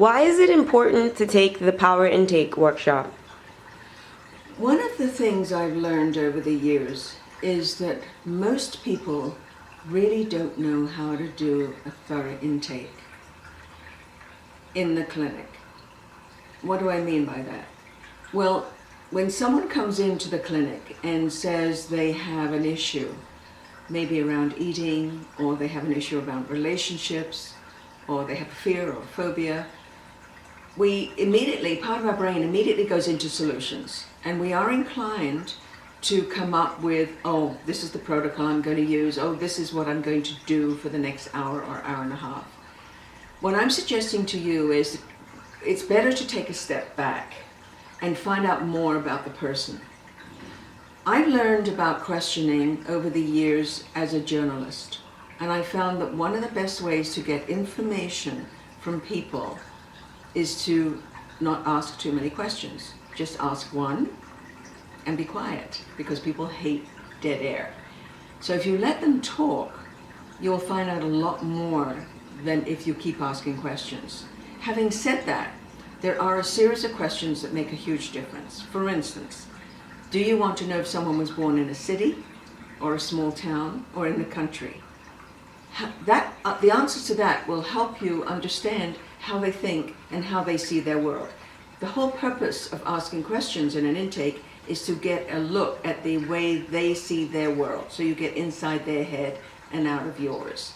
Why is it important to take the power intake workshop? One of the things I've learned over the years is that most people really don't know how to do a thorough intake in the clinic. What do I mean by that? Well, when someone comes into the clinic and says they have an issue, maybe around eating, or they have an issue around relationships, or they have fear or phobia, part of our brain immediately goes into solutions. And we are inclined to come up with, oh, this is the protocol I'm going to use, oh, this is what I'm going to do for the next hour or hour and a half. What I'm suggesting to you is it's better to take a step back and find out more about the person. I've learned about questioning over the years as a journalist, and I found that one of the best ways to get information from people is to not ask too many questions. Just ask one and be quiet, because people hate dead air. So if you let them talk, you'll find out a lot more than if you keep asking questions. Having said that, there are a series of questions that make a huge difference. For instance, do you want to know if someone was born in a city or a small town or in the country? The answer to that will help you understand how they think and how they see their world. The whole purpose of asking questions in an intake is to get a look at the way they see their world, so you get inside their head and out of yours.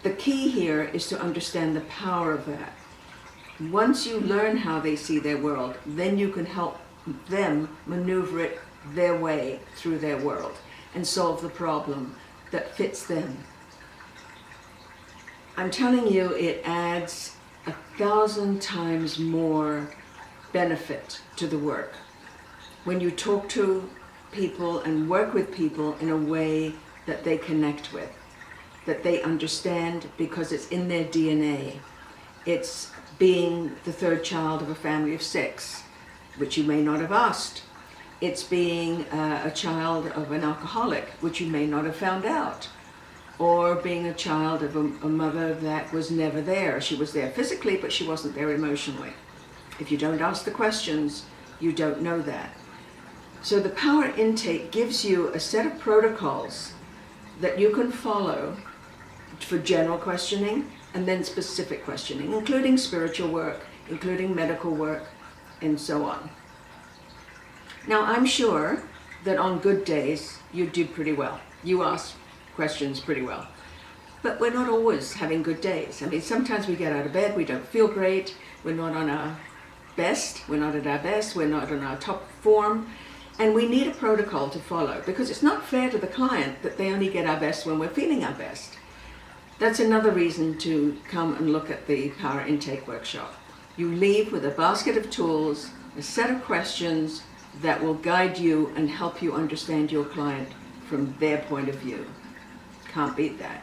The key here is to understand the power of that. Once you learn how they see their world, then you can help them maneuver it their way through their world and solve the problem that fits them. I'm telling you, it adds 1,000 times more benefit to the work when you talk to people and work with people in a way that they connect with, that they understand, because it's in their DNA. It's being the third child of a family of 6, which you may not have asked. It's being a child of an alcoholic, which you may not have found out. Or being a child of a mother that was never there. She was there physically, but she wasn't there emotionally. If you don't ask the questions, you don't know that. So the power intake gives you a set of protocols that you can follow for general questioning and then specific questioning, including spiritual work, including medical work, and so on. Now, I'm sure that on good days, you do pretty well. You ask questions pretty well. But we're not always having good days. I mean, sometimes we get out of bed, we don't feel great, we're not on our best, we're not at our best, we're not in our top form, and we need a protocol to follow, because it's not fair to the client that they only get our best when we're feeling our best. That's another reason to come and look at the Power Intake Workshop. You leave with a basket of tools, a set of questions that will guide you and help you understand your client from their point of view. Can't beat that.